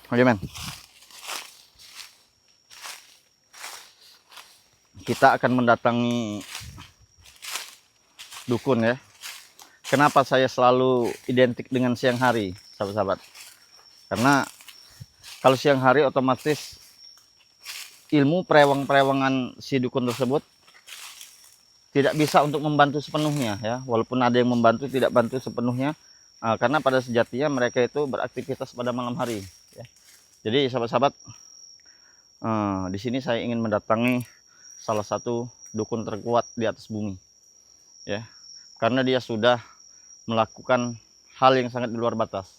Oke men, kita akan mendatangi dukun ya. Kenapa saya selalu identik dengan siang hari, sahabat-sahabat? Karena kalau siang hari otomatis ilmu perewang-perewangan si dukun tersebut tidak bisa untuk membantu sepenuhnya ya. Walaupun ada yang membantu, tidak bantu sepenuhnya. Karena pada sejatinya mereka itu beraktivitas pada malam hari ya. Jadi sahabat-sahabat, di sini saya ingin mendatangi salah satu dukun terkuat di atas bumi ya, karena dia sudah melakukan hal yang sangat di luar batas,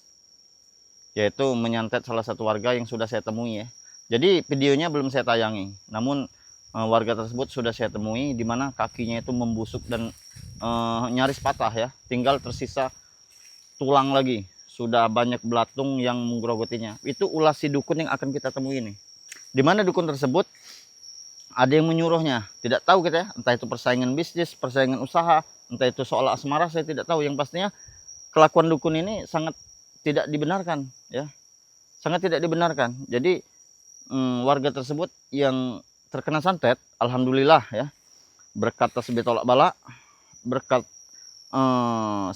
yaitu menyantet salah satu warga yang sudah saya temui ya. Jadi videonya belum saya tayangi, namun warga tersebut sudah saya temui, di mana kakinya itu membusuk dan nyaris patah ya, tinggal tersisa tulang lagi, sudah banyak belatung yang menggerogotinya. Itu ulah si dukun yang akan kita temui ini. Di mana dukun tersebut ada yang menyuruhnya, tidak tahu kita ya, entah itu persaingan bisnis, persaingan usaha, entah itu soal asmara, saya tidak tahu. Yang pastinya kelakuan dukun ini sangat tidak dibenarkan ya, sangat tidak dibenarkan. Jadi warga tersebut yang terkena santet, alhamdulillah ya, berkat tasbih tolak bala, berkat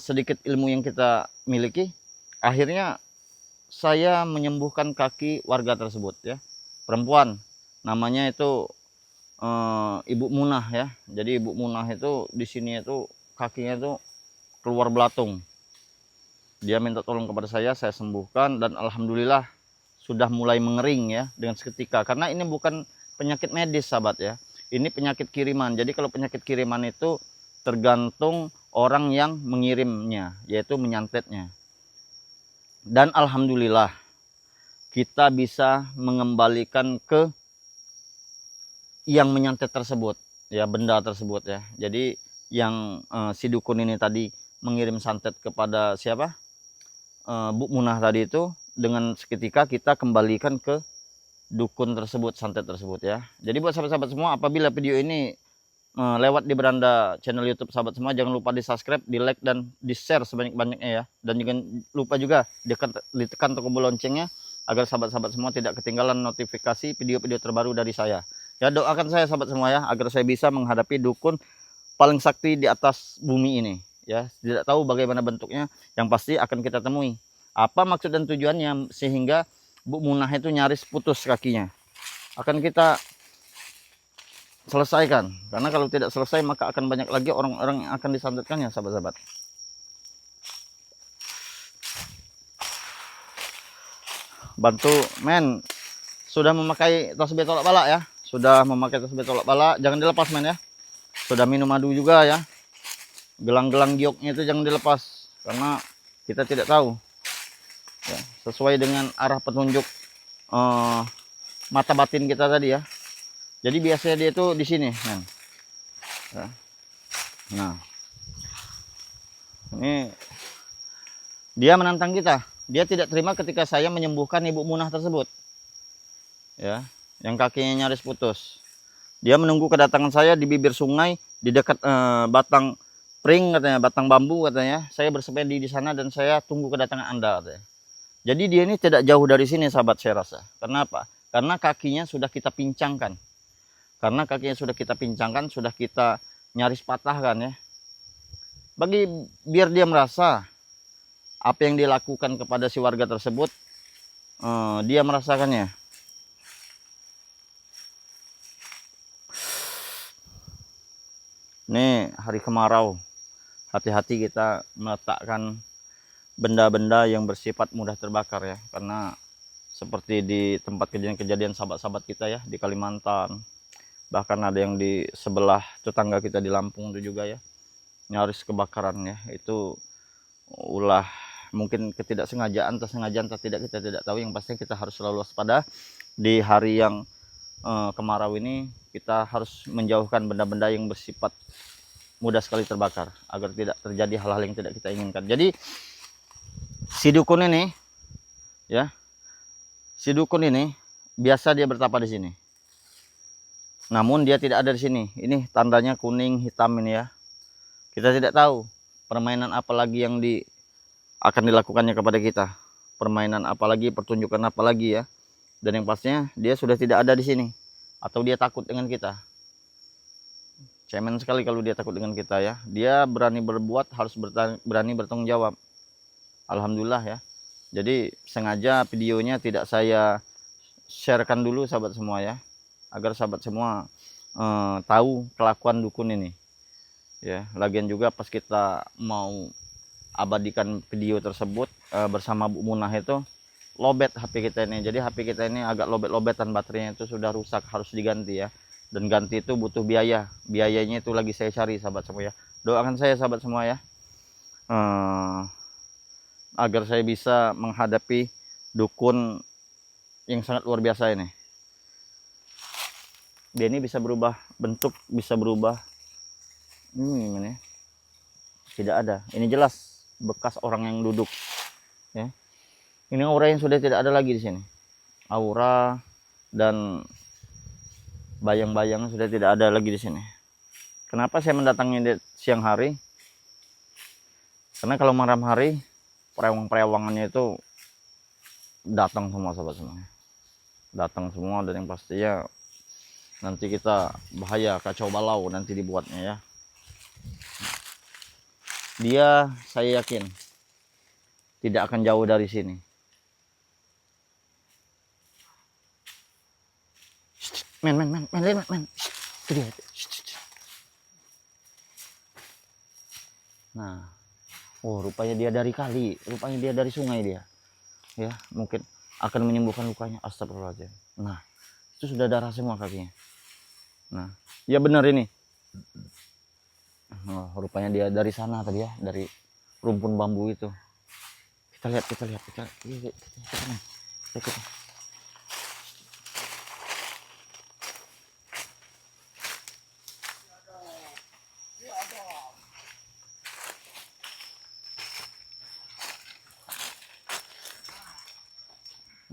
sedikit ilmu yang kita miliki, akhirnya saya menyembuhkan kaki warga tersebut ya, perempuan, namanya itu Ibu Munah ya. Jadi Ibu Munah itu di sini itu kakinya itu keluar belatung. Dia minta tolong kepada saya sembuhkan, dan alhamdulillah sudah mulai mengering ya dengan seketika. Karena ini bukan penyakit medis sahabat ya, ini penyakit kiriman. Jadi kalau penyakit kiriman itu tergantung orang yang mengirimnya, yaitu menyantetnya. Dan alhamdulillah kita bisa mengembalikan ke yang menyantet tersebut ya, benda tersebut ya. Jadi yang si dukun ini tadi mengirim santet kepada siapa, Bu Munah tadi itu, dengan seketika kita kembalikan ke dukun tersebut, santet tersebut ya. Jadi buat sahabat-sahabat semua, apabila video ini lewat di beranda channel YouTube sahabat semua, jangan lupa di subscribe, di like, dan di share sebanyak-banyaknya ya. Dan jangan lupa juga ditekan tombol loncengnya agar sahabat-sahabat semua tidak ketinggalan notifikasi video-video terbaru dari saya. Ya, doakan saya sahabat semua ya, agar saya bisa menghadapi dukun paling sakti di atas bumi ini ya. Tidak tahu bagaimana bentuknya, yang pasti akan kita temui. Apa maksud dan tujuannya sehingga Bu Munah itu nyaris putus kakinya, akan kita selesaikan. Karena kalau tidak selesai, maka akan banyak lagi orang-orang yang akan disantetkannya sahabat-sahabat. Bantu men, sudah memakai tasbih tolak bala ya, sudah memakai tasbih tolak bala, jangan dilepas men ya. Sudah minum madu juga ya, gelang-gelang gioknya itu jangan dilepas, karena kita tidak tahu ya, sesuai dengan arah petunjuk mata batin kita tadi ya. Jadi biasanya dia itu di sini men. Nah ini dia menantang kita, dia tidak terima ketika saya menyembuhkan Ibu Munah tersebut ya, yang kakinya nyaris putus. Dia menunggu kedatangan saya di bibir sungai, di dekat batang pring katanya, batang bambu katanya. Saya bersepedi di sana dan saya tunggu kedatangan Anda katanya. Jadi dia ini tidak jauh dari sini sahabat, saya rasa. Kenapa? Karena kakinya sudah kita pincangkan. Karena kakinya sudah kita pincangkan, sudah kita nyaris patahkan ya. Biar dia merasa apa yang dilakukan kepada si warga tersebut, dia merasakannya. Ini hari kemarau, hati-hati kita meletakkan benda-benda yang bersifat mudah terbakar ya. Karena seperti di tempat kejadian-kejadian sahabat-sahabat kita ya, di Kalimantan, bahkan ada yang di sebelah tetangga kita di Lampung itu juga ya, nyaris kebakaran ya. Itu ulah mungkin ketidaksengajaan, tersengajaan atau tidak, kita tidak tahu. Yang pasti kita harus selalu waspada di hari yang kemarau ini. Kita harus menjauhkan benda-benda yang bersifat mudah sekali terbakar, agar tidak terjadi hal-hal yang tidak kita inginkan. Jadi si dukun ini ya, si dukun ini biasa dia bertapa di sini, namun dia tidak ada di sini. Ini tandanya kuning hitam ini ya. Kita tidak tahu permainan apa lagi yang akan dilakukannya kepada kita. permainan apalagi, pertunjukan apalagi ya. Dan yang pastinya dia sudah tidak ada di sini atau dia takut dengan kita. Cemen sekali kalau dia takut dengan kita ya. Dia berani berbuat, harus berani bertanggung jawab. Alhamdulillah ya. Jadi sengaja videonya tidak saya sharekan dulu sahabat semua ya, agar sahabat semua tahu kelakuan dukun ini ya. Lagian juga pas kita mau abadikan video tersebut bersama Bu Munah itu lobet HP kita ini. Jadi HP kita ini agak lobet-lobetan, baterainya itu sudah rusak, harus diganti ya. Dan ganti itu butuh biaya. Biayanya itu lagi saya cari sahabat semua ya. Doakan saya sahabat semua ya, agar saya bisa menghadapi dukun yang sangat luar biasa ini. Dia ini bisa berubah bentuk, bisa berubah. Ini tidak ada. Ini jelas bekas orang yang duduk ya. Ini aura yang sudah tidak ada lagi di sini. Aura dan bayang-bayang sudah tidak ada lagi di sini. Kenapa saya mendatangi di siang hari? Karena kalau malam hari perewang-perewangannya itu datang semua sahabat semua. Datang semua, dan yang pastinya nanti kita bahaya, kacau balau nanti dibuatnya ya. Dia saya yakin tidak akan jauh dari sini. Men. Itu dia. Nah, oh rupanya dia dari kali, rupanya dia dari sungai dia. Ya, mungkin akan menyembuhkan lukanya. Astagfirullahaladzim. Nah, itu sudah darah semua kakinya. Nah, ya benar ini. Oh, rupanya dia dari sana tadi ya, dari rumpun bambu itu. Kita lihat.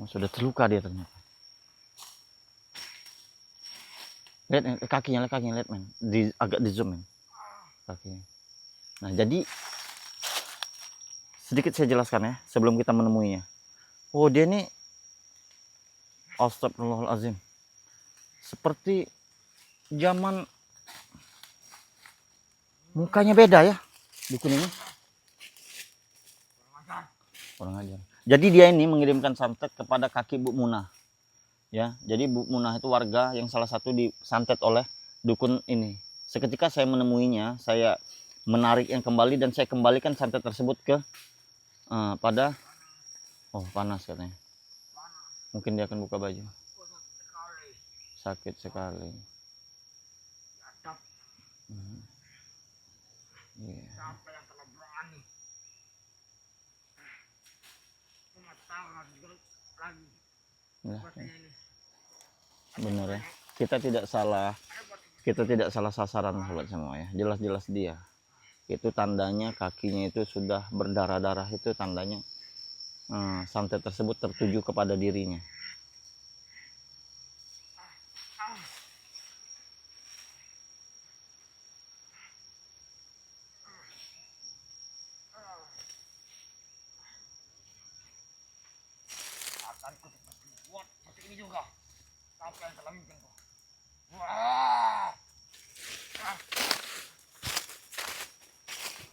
Oh, sudah terluka dia ternyata. Lihat kakinya, lihat men. Agak di zoom men. Kakinya. Nah, jadi sedikit saya jelaskan ya sebelum kita menemuinya. Oh, dia ini astagfirullahalazim. Seperti zaman, mukanya beda ya dukun ini. Kurang ajar. Jadi dia ini mengirimkan santet kepada kaki Bu Munah. Ya, jadi Bu Munah itu warga yang salah satu disantet oleh dukun ini. Seketika saya menemuinya, saya menarik yang kembali dan saya kembalikan santet tersebut ke pada panas katanya. Mungkin dia akan buka baju. Sakit sekali. Yeah. Nah, benar ya, kita tidak salah sasaran sobat semua ya. Jelas-jelas dia itu tandanya kakinya itu sudah berdarah-darah, itu tandanya santet tersebut tertuju kepada dirinya.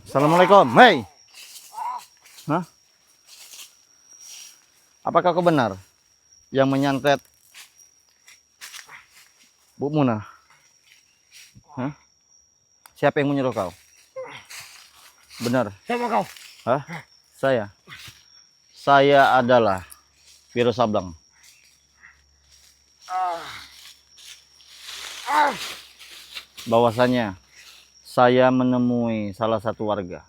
Assalamualaikum. Hei. Hah? Apakah kau benar yang menyantet Bu Munah? Hah? Siapa yang menyuruh kau? Benar. Siapa kau? Hah? Saya adalah Wiro Sableng. Bahwasanya saya menemui salah satu warga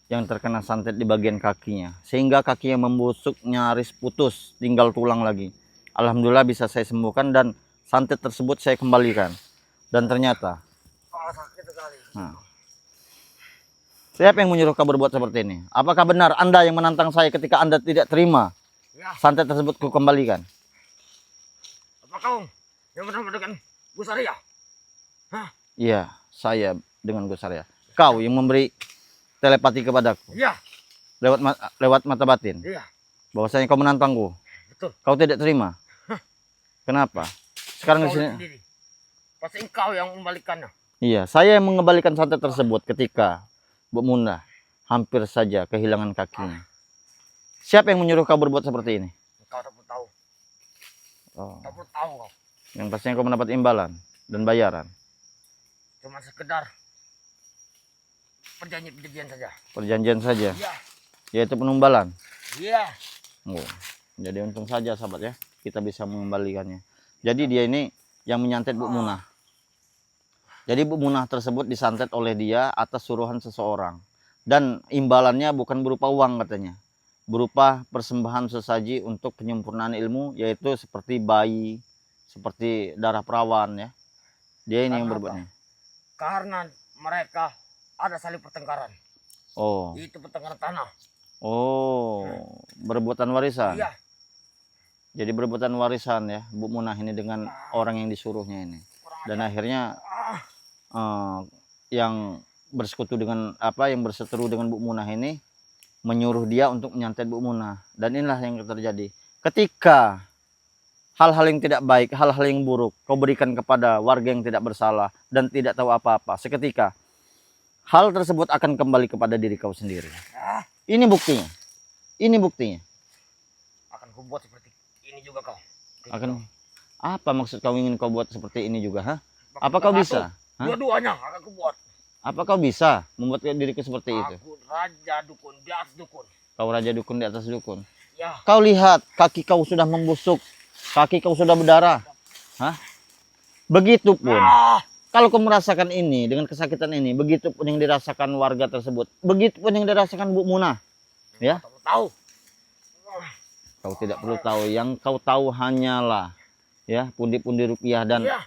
yang terkena santet di bagian kakinya, sehingga kakinya membusuk, nyaris putus, tinggal tulang lagi. Alhamdulillah bisa saya sembuhkan dan santet tersebut saya kembalikan. Dan ternyata siapa yang menyuruh kau berbuat seperti ini? Apakah benar Anda yang menantang saya ketika Anda tidak terima santet tersebut ku kembalikan? Apa kau yang benar dengan Gus Arya? Iya, saya dengan Gus Arya. Kau yang memberi telepati kepadaku. Iya. Lewat mata batin. Iya. Bahwasanya kau menantangku. Betul. Kau tidak terima. Kenapa? Sekarang di Kau sini. sendiri. Pasti engkau yang membalikannya. Iya, saya yang mengembalikan santet tersebut ketika Bu Munah hampir saja kehilangan kakinya. Siapa yang menyuruh kau berbuat seperti ini? Engkau tak perlu tahu. Oh, Tak perlu tahu kau. yang pastinya kau mendapat imbalan dan bayaran. Cuma sekedar perjanjian saja. Perjanjian saja, Iya. yaitu penumbalan. Iya. Oh, jadi untung saja sahabat ya, kita bisa mengembalikannya. Jadi dia ini yang menyantet Bu Munah. Jadi Bu Munah tersebut disantet oleh dia atas suruhan seseorang. Dan imbalannya bukan berupa uang katanya. Berupa persembahan sesaji untuk penyempurnaan ilmu, yaitu seperti bayi, seperti darah perawan ya. Dia ini yang Karena berbuatnya. Karena mereka ada saling pertengkaran. Oh, Itu pertengkaran tanah. oh, berebutan warisan. Iya. Jadi berebutan warisan ya, Bu Munah ini dengan orang yang disuruhnya ini. Dan akhirnya yang bersekutu dengan yang berseteru dengan Bu Munah ini menyuruh dia untuk menyantet Bu Munah. Dan inilah yang terjadi. Ketika hal-hal yang tidak baik, hal-hal yang buruk kau berikan kepada warga yang tidak bersalah dan tidak tahu apa-apa, seketika hal tersebut akan kembali kepada diri kau sendiri. Ini buktinya. Ini buktinya. Akan kubuat seperti ini juga kau. Akan apa maksud kau ingin kau buat seperti ini juga, ha? Apa kau bisa? Hah? Dua-duanya akan kubuat. Apa kau bisa membuat diriku seperti itu? Aku raja dukun di atas dukun. Kau raja dukun di atas dukun. Ya. Kau lihat kaki kau sudah membusuk, kaki kau sudah berdarah. Hah? Begitupun kalau kau merasakan ini dengan kesakitan ini, begitupun yang dirasakan warga tersebut, begitupun yang dirasakan Bu Munah. Ya. Kau tahu. Kau tidak perlu tahu, yang kau tahu hanyalah ya pundi-pundi rupiah dan Iya.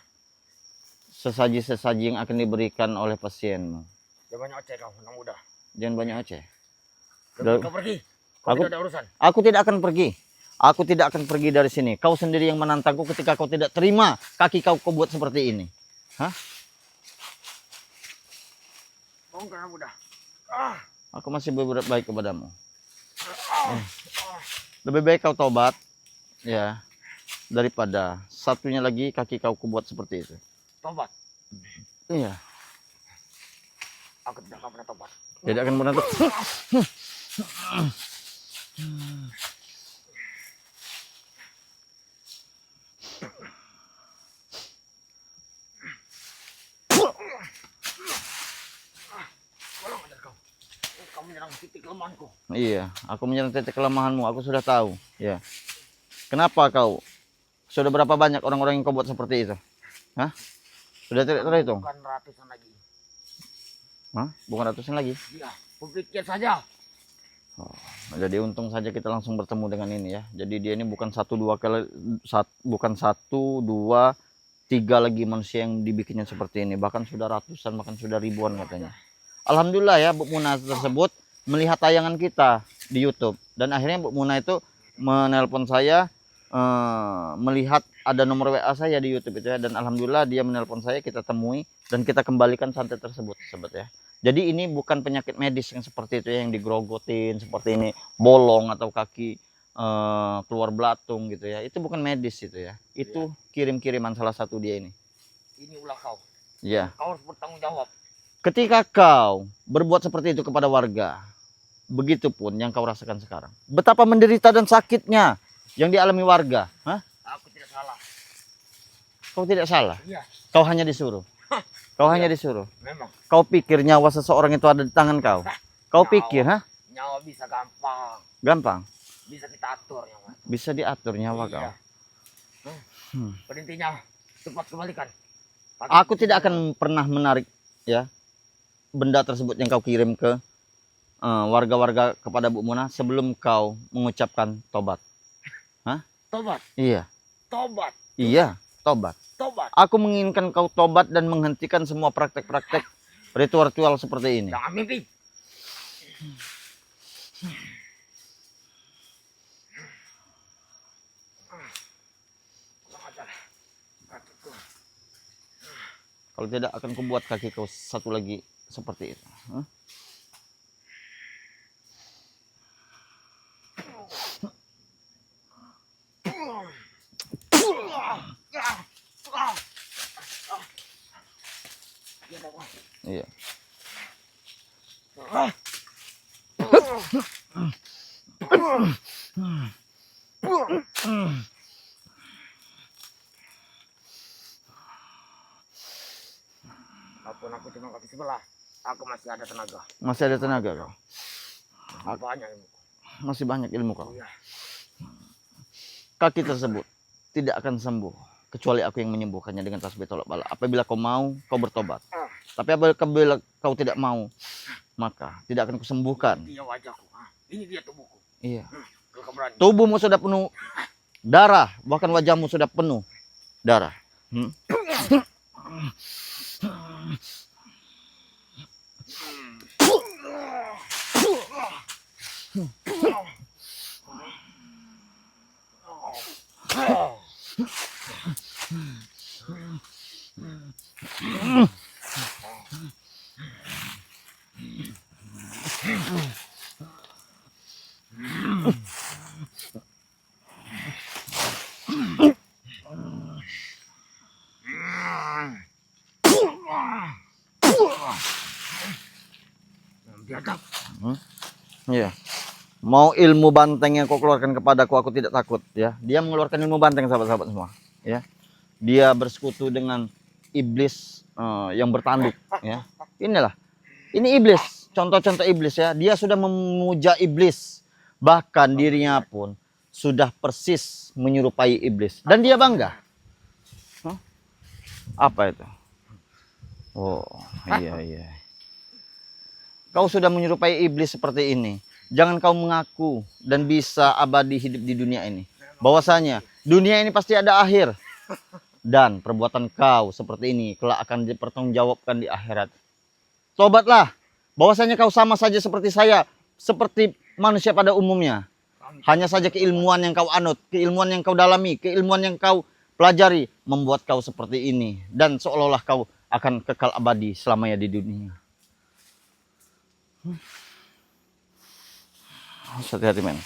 sesaji-sesaji yang akan diberikan oleh pasienmu. Jangan banyak oceh kau, anak muda. Jangan banyak oceh. Kau pergi. Kau Aku- tidak ada urusan. Aku tidak akan pergi. Aku tidak akan pergi dari sini. Kau sendiri yang menantangku ketika kau tidak terima kaki kau buat seperti ini. Hah? Bangun anak muda. Aku masih berbuat baik kepadamu. Lebih baik kau tobat ya daripada satunya lagi kaki kau buat seperti itu. Tobat. Iya, Aku tidak akan pernah tobat. tidak akan pernah. Tolong ajar kau. Kau menyerang titik kelemahanku. Iya, aku menyerang titik kelemahanmu. Aku sudah tahu. Ya. Kenapa kau? Sudah berapa banyak orang-orang yang kau buat seperti itu? Hah? Sudah tidak terhitung? Bukan ratusan lagi. Hah? Bukan ratusan lagi. Iya. Kupikir saja. Jadi untung saja kita langsung bertemu dengan ini ya. Jadi dia ini bukan satu dua kali, bukan satu dua tiga lagi manusia yang dibikinnya seperti ini. Bahkan sudah ratusan, bahkan sudah ribuan katanya. Alhamdulillah ya Bu Munah tersebut melihat tayangan kita di YouTube dan akhirnya Bu Munah itu menelpon saya melihat ada nomor WA saya di YouTube itu ya, dan alhamdulillah dia menelpon saya, kita temui dan kita kembalikan santet tersebut sahabat ya. Jadi ini bukan penyakit medis yang seperti itu ya, yang digrogotin seperti ini, bolong atau kaki keluar belatung gitu ya. Itu bukan medis itu ya. Itu kirim-kiriman salah satu dia ini. Ini ulah kau. Ya. Kau harus bertanggung jawab. Ketika kau berbuat seperti itu kepada warga, begitupun yang kau rasakan sekarang. Betapa menderita dan sakitnya yang dialami warga. Hah? Aku tidak salah. Kau tidak salah. Iya. Kau hanya disuruh. Kau hanya disuruh. Memang. Kau pikir nyawa seseorang itu ada di tangan kau? Kau Nyawa. pikir, hah? Nyawa bisa gampang. Gampang. Bisa kita atur nyawa. Bisa diatur nyawa kau. Iya. Intinya cepat kembalikan. Aku tidak akan pernah menarik ya benda tersebut yang kau kirim ke warga-warga kepada Bu Munah sebelum kau mengucapkan tobat. Tobat. Iya. Tobat. Iya, tobat. Tobat. Aku menginginkan kau tobat dan menghentikan semua praktek-praktek ritual-ritual seperti ini. Jangan mimpi. Kalau tidak akan kubuat kaki kau satu lagi seperti itu. Hah? Biadab kau. Iya. Ah. Walaupun aku cuma kaki sebelah, aku masih ada tenaga. Masih ada tenaga kau. Banyak ilmu. Masih banyak ilmu kau. Iya. Kaki tersebut tidak akan sembuh kecuali aku yang menyembuhkannya dengan tasbih tolak bala. Apabila kau mau, kau bertobat. Tapi apabila kau tidak mau, maka tidak akan kusembuhkan. Ini dia wajahku. Ini dia tubuhku. Iya. Kalau kau berani. Tubuhmu sudah penuh darah, bahkan wajahmu sudah penuh darah. Biadab. Iya. Mau ilmu banteng yang kau keluarkan kepadaku, aku tidak takut. Ya, dia mengeluarkan ilmu banteng, sahabat-sahabat semua. Ya, dia bersekutu dengan iblis yang bertanduk. Ya, inilah, ini iblis. Contoh-contoh iblis ya. Dia sudah memuja iblis, bahkan dirinya pun sudah persis menyerupai iblis. Dan dia bangga. Apa itu? Oh, iya. Kau sudah menyerupai iblis seperti ini. Jangan kau mengaku dan bisa abadi hidup di dunia ini. Bahwasanya dunia ini pasti ada akhir. Dan perbuatan kau seperti ini kelak akan dipertanggungjawabkan di akhirat. Tobatlah. Bahwasanya kau sama saja seperti saya. Seperti manusia pada umumnya. Hanya saja keilmuan yang kau anut, keilmuan yang kau dalami, keilmuan yang kau pelajari membuat kau seperti ini. Dan seolah-olah kau akan kekal abadi selamanya di dunia. Hati-hati men.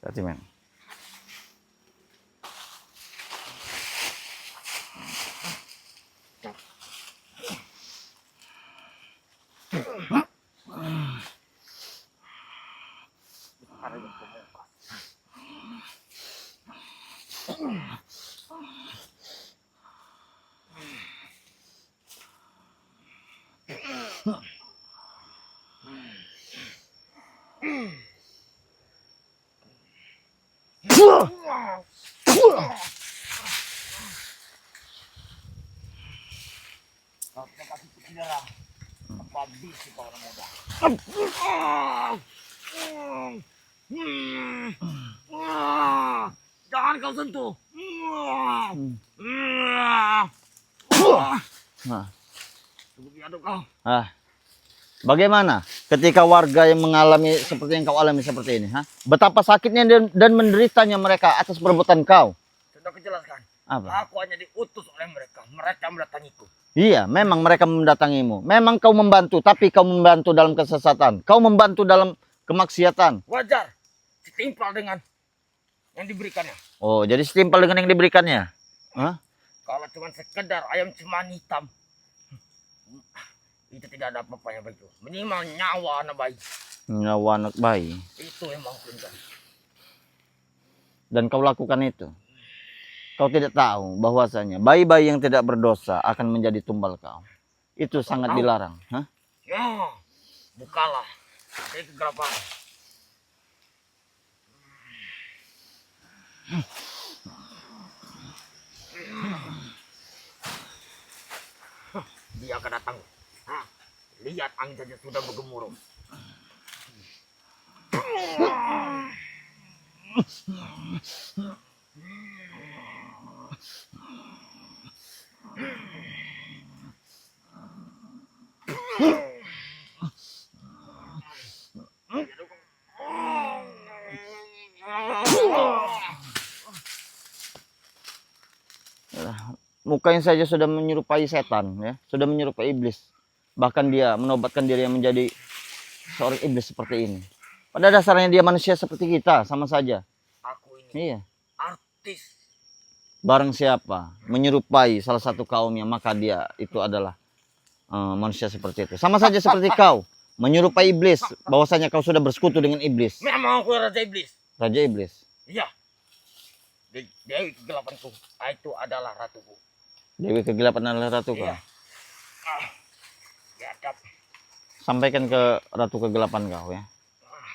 Hati men. Kau tidak kasih pikiran. Habis si kau orang muda. Jangan kau sentuh. Nah, Tunggu biadab kau. bagaimana ketika warga yang mengalami seperti yang kau alami seperti ini? Betapa sakitnya dan menderitanya mereka atas perbuatan kau. Sudah kujelaskan. Apa? Aku hanya diutus oleh mereka. Mereka mendatangiku. Iya, memang mereka mendatangimu. Memang kau membantu, tapi kau membantu dalam kesesatan. Kau membantu dalam kemaksiatan. Wajar. Setimpal dengan yang diberikannya. Oh, jadi setimpal dengan yang diberikannya. Hah? Kalau cuma sekedar ayam cemani hitam, itu tidak ada apa-apanya bagiku. Minimal nyawa anak bayi. Nyawa anak bayi. Itu yang mau kunjung. Dan kau lakukan itu. Kau tidak tahu bahwasanya bayi-bayi yang tidak berdosa akan menjadi tumbal kau. Itu sangat dilarang. Hah? Ya, bukalah. Dari kegelapan. Dia akan datang. Lihat angin saja sudah bergemuruh. Mukanya saja sudah menyerupai setan, ya, sudah menyerupai iblis. Bahkan dia menobatkan diri yang menjadi seorang iblis seperti ini. Pada dasarnya dia manusia seperti kita, sama saja. Aku ini Iya. artis barang siapa menyerupai salah satu kaumnya, maka dia itu adalah manusia seperti itu. Sama saja seperti kau menyerupai iblis, bahwasanya kau sudah bersekutu dengan iblis. Memang aku raja iblis. Raja iblis. Iya. Dewi kegelapanku, itu adalah ratuku. Dewi kegelapan adalah ratu kau. Iya. Biadab. Sampaikan ke ratu kegelapan kau ya.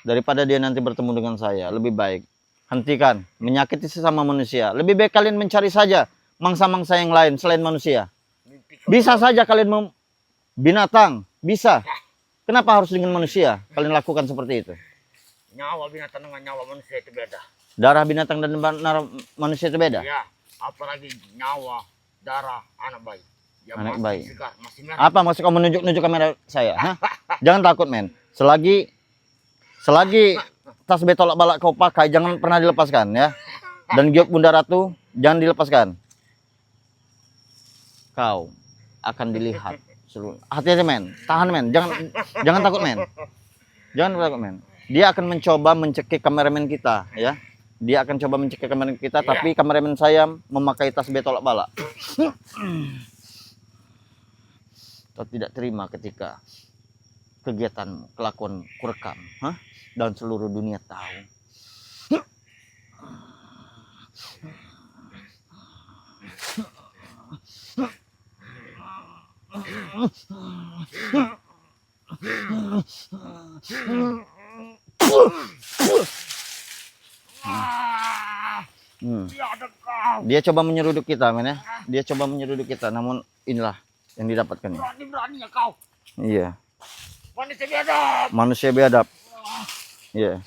Daripada dia nanti bertemu dengan saya, lebih baik hentikan menyakiti sesama manusia. Lebih baik kalian mencari saja mangsa-mangsa yang lain selain manusia. Bisa saja kalian binatang, bisa. Kenapa harus dengan manusia kalian lakukan seperti itu? Nyawa binatang dengan nyawa manusia itu beda. Darah binatang dan darah manusia itu beda? Iya, apalagi nyawa, darah anak bayi. Yang Anak masih bayi. segar, masih merah. Apa maksud kamu menunjuk-nunjuk kamera saya? Hah? Jangan takut men. Selagi tasbih tolak balak kau pakai, jangan pernah dilepaskan ya. Dan giok Bunda Ratu, jangan dilepaskan. Kau akan dilihat. Hati-hati men, tahan men, jangan takut men. Jangan takut men. Dia akan mencoba mencekik kameramen kita ya. Dia akan coba mencekik kameramen kita, tapi kameramen saya memakai tasbih tolak balak. Kau tidak terima ketika kegiatanmu, kelakuan kurekam, dan seluruh dunia tahu. Biadab kau. Dia coba menyeruduk kita, men ya. Dia coba menyeruduk kita, namun inilah yang didapatkannya. Berani-beraninya kau. Iya. Manusia biadab. Manusia biadab. Iya.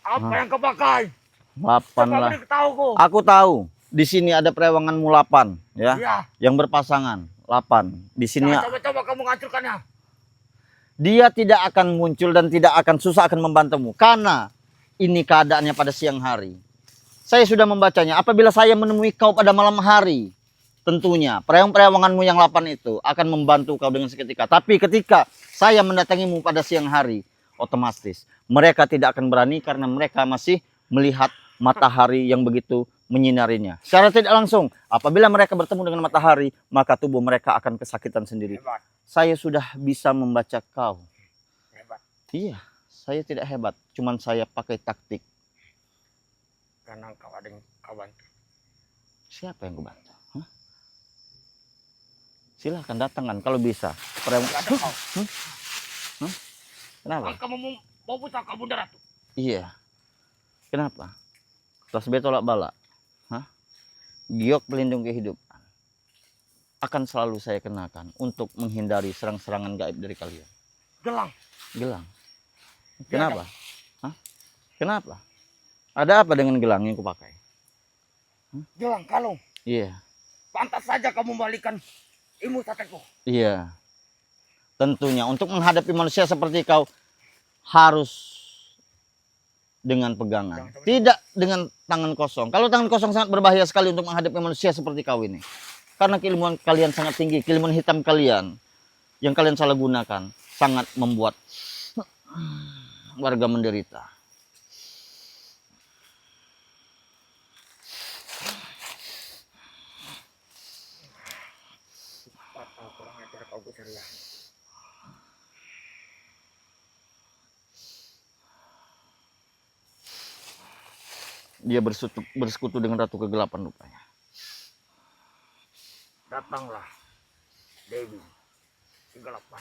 Apa yang kau pakai? 8 Coba lah. beritahu ku. Aku tahu. Di sini ada perewanganmu 8, ya. Iya. Yang berpasangan 8. Di sini Jangan coba-coba kamu menghancurkannya. dia tidak akan muncul dan tidak akan susah akan membantumu karena ini keadaannya pada siang hari. Saya sudah membacanya. Apabila saya menemui kau pada malam hari, tentunya perewang-perewanganmu yang 8 itu akan membantu kau dengan seketika. Tapi ketika saya mendatangimu pada siang hari, otomatis mereka tidak akan berani karena mereka masih melihat matahari yang begitu menyinarinya. Secara tidak langsung, apabila mereka bertemu dengan matahari, maka tubuh mereka akan kesakitan sendiri. Hebat. Saya sudah bisa membaca kau. Hebat. Iya, saya tidak hebat. Cuman saya pakai taktik. Karena kau ada yang kau bantu. Siapa yang kubantu? Hah? Silahkan datangkan kalau bisa. Biadab kau. Kenapa? Kamu mau pusaka Bunda Ratu. Iya. Kenapa? Tasbih tolak balak. Giok pelindung kehidupan. Akan selalu saya kenakan untuk menghindari serang-serangan gaib dari kalian. Gelang. Gelang. Kenapa? Kenapa? Ada apa dengan gelang yang kupakai? Gelang kalung. Iya. Pantas saja kamu membalikan ilmu sateku. Iya. Tentunya untuk menghadapi manusia seperti kau harus dengan pegangan, tidak dengan tangan kosong. Kalau tangan kosong sangat berbahaya sekali untuk menghadapi manusia seperti kau ini. Karena keilmuan kalian sangat tinggi, keilmuan hitam kalian yang kalian salah gunakan sangat membuat warga menderita. Kurang ajar kau Gusaria. Dia bersekutu dengan Ratu Kegelapan rupanya. Datanglah Dewi Kegelapan.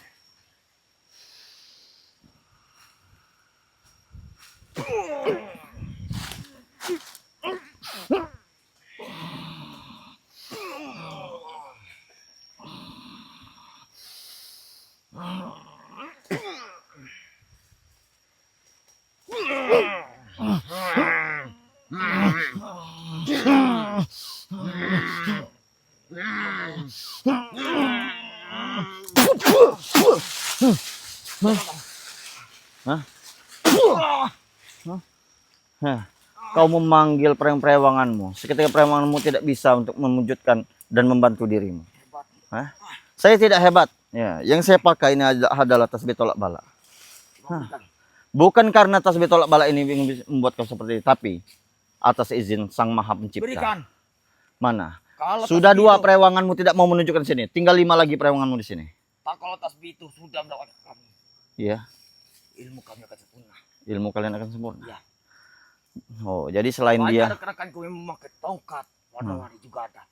Kau memanggil perewanganmu. Seketika perewanganmu tidak bisa untuk mewujudkan dan membantu dirimu. Saya tidak hebat. Ya, yang saya pakai ini adalah tasbih tolak balak. Bukan karena tasbih tolak balak ini membuat kau seperti itu, tapi atas izin Sang Maha Pencipta. Berikan. Mana? Kalau Sudah tasbih 2 itu- perewanganmu tidak mau menunjukkan sini. Tinggal 5 lagi perewanganmu di sini. Tak kalau tasbih itu sudah mendapatkan kami, Iya. ilmu kami akan sempurna. Ilmu kalian akan sempurna. Iya. Oh, jadi selain Banyak dia, rekan-rekan kami memakai tongkat. Wadawari juga ada.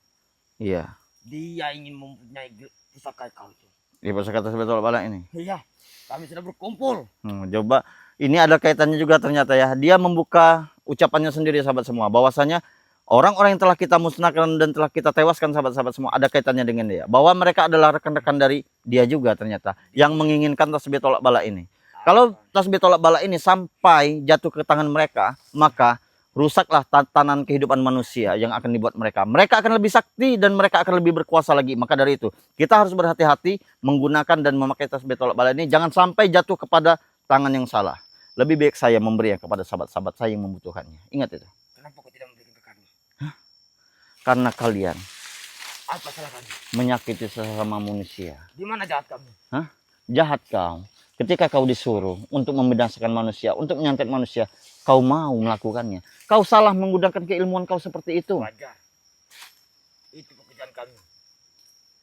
iya. Dia ingin mempunyai pusaka kau itu. Di pusaka tasbih tolak bala ini. Iya. Kami sudah berkumpul. Coba ini ada kaitannya juga ternyata ya. Dia membuka ucapannya sendiri sahabat semua. Bahwasanya orang-orang yang telah kita musnahkan dan telah kita tewaskan sahabat-sahabat semua ada kaitannya dengan dia. Bahwa mereka adalah rekan-rekan dari dia juga ternyata yang menginginkan tasbih tolak bala ini. Kalau tasbih tolak bala ini sampai jatuh ke tangan mereka, maka rusaklah tatanan kehidupan manusia yang akan dibuat mereka. Mereka akan lebih sakti dan mereka akan lebih berkuasa lagi. Maka dari itu, kita harus berhati-hati menggunakan dan memakai tasbih tolak bala ini. Jangan sampai jatuh kepada tangan yang salah. Lebih baik saya memberi kepada sahabat-sahabat saya yang membutuhkannya. Ingat itu. Kenapa kau tidak memberikan ke kami? Karena kalian Apa salah kami? menyakiti sesama manusia. Di mana jahat kami? Jahat kau. Ketika kau disuruh untuk membinasakan manusia, untuk menyantet manusia, kau mau melakukannya. Kau salah menggunakan keilmuan kau seperti itu. Wajar. Itu pekerjaan kami.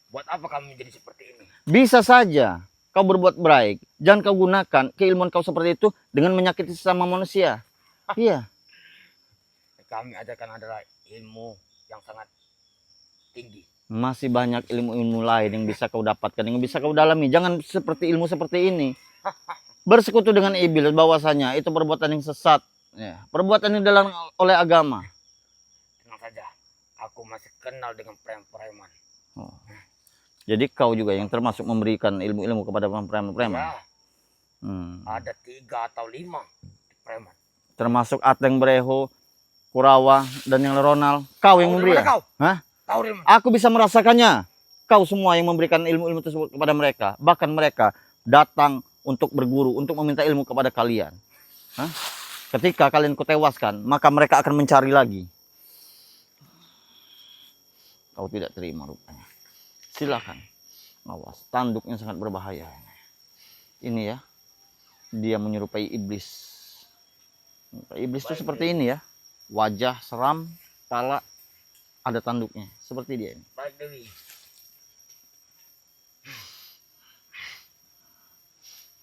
Buat apa kami menjadi seperti ini? Bisa saja kau berbuat baik. Jangan kau gunakan keilmuan kau seperti itu dengan menyakiti sesama manusia. Iya. Kami ajarkan adalah ilmu yang sangat tinggi. Masih banyak ilmu-ilmu lain yang bisa kau dapatkan, yang bisa kau dalami. Jangan seperti ilmu seperti ini. Bersekutu dengan iblis bahwasanya itu perbuatan yang sesat. Ya. Perbuatan yang dilarang oleh agama. Tenang saja. Aku masih kenal dengan preman-preman. Oh. Jadi kau juga yang termasuk memberikan ilmu-ilmu kepada preman-preman. Ya, Hmm. ada 3 atau 5 preman. Termasuk Ateng Breho, Kurawa, dan yang Ronald. Kau yang Tahu memberi dari ya? mana kau? Hah? Tahu dari mana? Aku bisa merasakannya. Kau semua yang memberikan ilmu-ilmu tersebut kepada mereka. Bahkan mereka datang untuk berguru, untuk meminta ilmu kepada kalian. Hah? Ketika kalian kutewaskan, maka mereka akan mencari lagi. Kau tidak terima rupanya. Silakan. Awas, tanduknya sangat berbahaya. Ini ya. Dia menyerupai iblis. Iblis itu seperti ini ya. Wajah seram, kepala ada tanduknya. Seperti dia ini. Baik Dewi.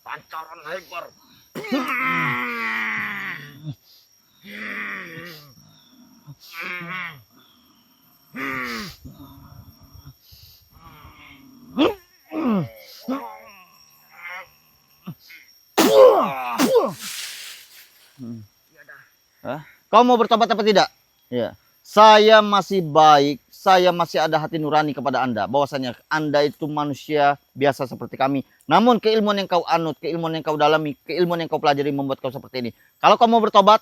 Pancaran lebar. Hah? Kau mau bertobat apa tidak? Ya. Saya masih baik, saya masih ada hati nurani kepada Anda. Bahwasanya Anda itu manusia biasa seperti kami. Namun keilmuan yang kau anut, keilmuan yang kau dalami, keilmuan yang kau pelajari membuat kau seperti ini. Kalau kau mau bertobat,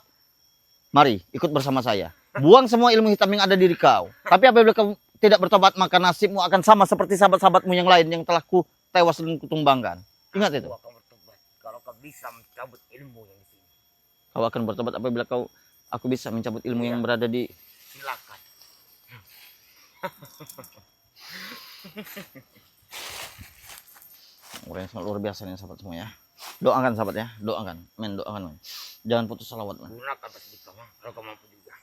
mari ikut bersama saya. Buang semua ilmu hitam yang ada di diri kau. Tapi apabila kau tidak bertobat, maka nasibmu akan sama seperti sahabat-sahabatmu yang lain yang telah ku tewas dan kutumbangkan. Ingat itu. Aku akan bertobat kalau kau bisa mencabut ilmu yang di sini. Kau akan bertobat apabila aku bisa mencabut ilmu yang berada di... Silakan. Orang yang sangat luar biasa nih sahabat semua ya. Doakan sahabat ya, doakan. Doakan men. Jangan putus salawat men. Gunakan tasbih kau kalau kau mampu juga.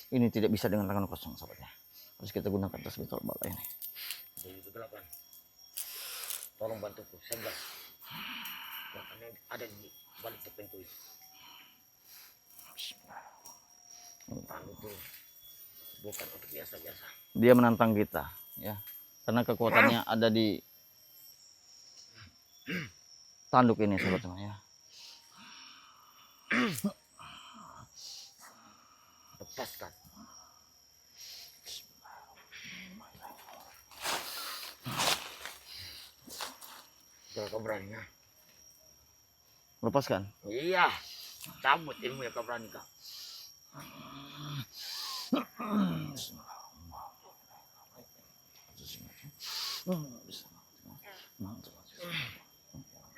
Ini tidak bisa dengan tangan kosong sahabat ya. Harus kita gunakan tasbih tolak bala ini. Dewi kegelapan. Tolong bantuku, sebelah. Bahkan yang ada di balik pintu ini. Tangan itu bukan untuk biasa-biasa. Dia menantang kita ya. Karena kekuatannya ada di tanduk ini sahabat semua ya. Lepaskan. Kalau kau berani ya. Lepaskan. Iya. Cabut ilmu yang kau berani kau.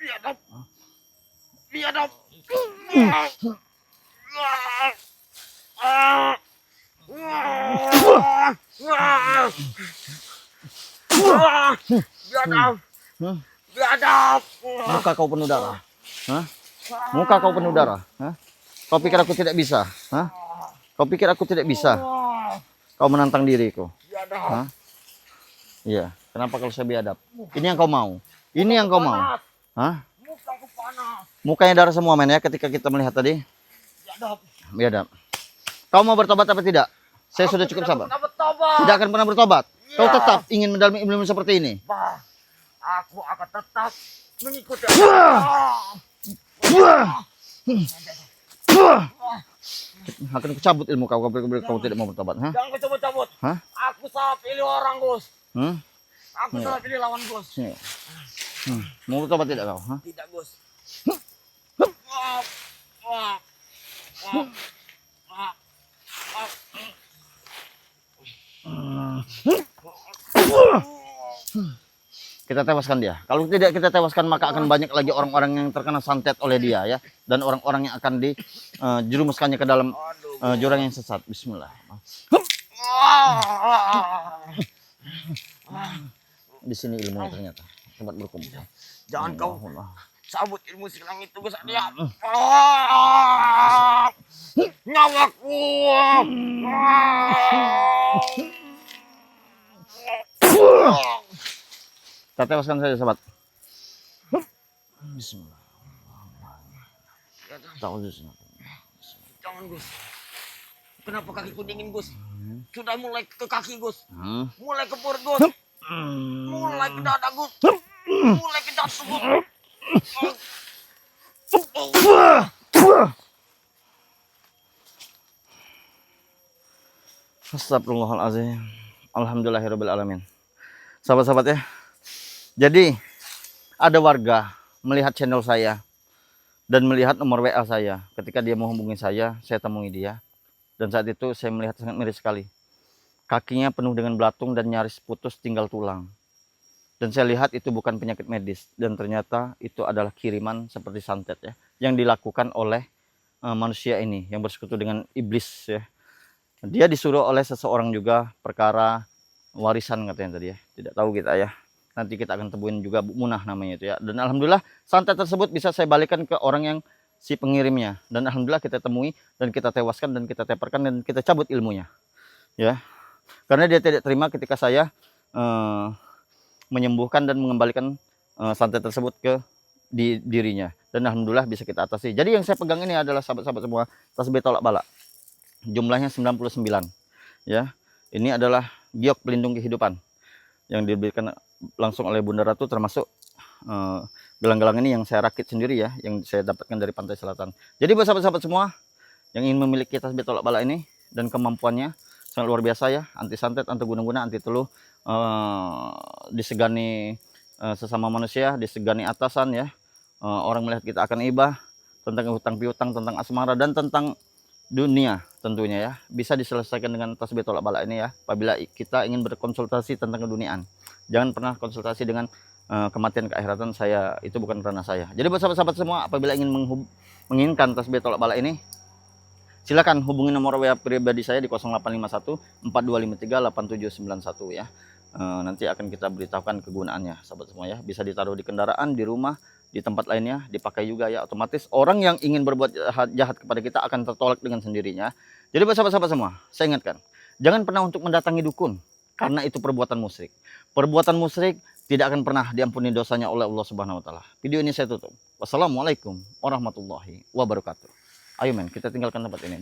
Lihat dong. Lihat dong. Lihat dong. Lihat Biadab. Muka kau penuh darah. Hah? Muka kau penuh darah. Hah? Kau pikir aku tidak bisa? Hah? Kau pikir aku tidak bisa? Kau menantang diriku. Biadab. Hah? Iya. Kenapa kalau saya biadab? Ini yang kau mau. Ini yang kau mau. Hah? Mukaku panas. Mukanya darah semua men ya ketika kita melihat tadi. Biadab. Biadab. Kau mau bertobat apa tidak? Saya sudah cukup sabar. Bertobat. Tidak akan pernah bertobat. Kau Iya. tetap ingin mendalami ilmu seperti ini. Bah, aku akan tetap mengikuti. Akan kucabut ilmu kau kalau kau tidak mau bertobat. Hah? Jangan kau cabut. Hah? Aku salah pilih orang, Gus. Hmm? Aku salah pilih lawan, Gus. Sini. Mau bertobat tidak kau? Hah? Tidak, Gus. Wah, wah, wah, wah, wah. Kita tewaskan dia. Kalau tidak kita tewaskan maka akan banyak lagi orang-orang yang terkena santet oleh dia ya, dan orang-orang yang akan dijerumuskannya ke dalam jurang yang sesat. Bismillah. Di sini ilmunya ternyata tempat berkumpul. Jangan kau Allah. cabut ilmu silang itu, Gus Arya. Nyawaku. Kita tewaskan saja sahabat. Bismillah. Jangan, Gus. Kenapa kakiku dingin, Gus? Sudah mulai ke kaki, Gus. Mulai ke perut, Gus. Mulai ke dada, Gus. Mulai ke jantung, Gus. Astagfirullahaladzim. Alhamdulillahirabbil alamin. Sahabat-sahabat ya. Jadi ada warga melihat channel saya dan melihat nomor WA saya. Ketika dia mau hubungi saya temui dia. Dan saat itu saya melihat sangat miris sekali. Kakinya penuh dengan belatung dan nyaris putus tinggal tulang. Dan saya lihat itu bukan penyakit medis. Dan ternyata itu adalah kiriman seperti santet ya. Yang dilakukan oleh manusia ini yang bersekutu dengan iblis ya. Dia disuruh oleh seseorang juga perkara warisan katanya tadi ya. Tidak tahu kita ya. Nanti kita akan temuin juga Bu Munah namanya itu ya. Dan alhamdulillah santet tersebut bisa saya balikan ke orang yang si pengirimnya. Dan alhamdulillah kita temui dan kita tewaskan dan kita teperkan dan kita cabut ilmunya. Ya. Karena dia tidak terima ketika saya menyembuhkan dan mengembalikan santet tersebut ke dirinya. Dan alhamdulillah bisa kita atasi. Jadi yang saya pegang ini adalah sahabat-sahabat semua tasbih tolak balak. Jumlahnya 99 ya. Ini adalah giok pelindung kehidupan yang diberikan langsung oleh Bunda Ratu, termasuk gelang-gelang ini yang saya rakit sendiri ya, yang saya dapatkan dari pantai selatan. Jadi buat sahabat-sahabat semua yang ingin memiliki tasbih tolak balak ini dan kemampuannya sangat luar biasa ya, anti santet, anti guna-guna, anti teluh, disegani sesama manusia, disegani atasan ya, orang melihat kita akan ibah, tentang hutang piutang, tentang asmara dan tentang dunia tentunya ya, bisa diselesaikan dengan tasbih tolak balak ini ya. Apabila kita ingin berkonsultasi tentang keduniaan, jangan pernah konsultasi dengan kematian keakhiratan. Saya itu bukan ranah saya. Jadi buat sahabat-sahabat semua, apabila ingin menginginkan tasbih tolak balak ini, silakan hubungi nomor WA pribadi saya di 0851 4253 8791 ya. Nanti akan kita beritahukan kegunaannya sahabat semua ya. Bisa ditaruh di kendaraan, di rumah, di tempat lainnya, dipakai juga ya. Otomatis orang yang ingin berbuat jahat kepada kita akan tertolak dengan sendirinya. Jadi buat sahabat-sahabat semua, saya ingatkan, jangan pernah untuk mendatangi dukun, karena itu perbuatan musyrik. Perbuatan musyrik tidak akan pernah diampuni dosanya oleh Allah Subhanahu wa taala. Video ini saya tutup. Wassalamualaikum warahmatullahi wabarakatuh. Ayo men, kita tinggalkan tempat ini.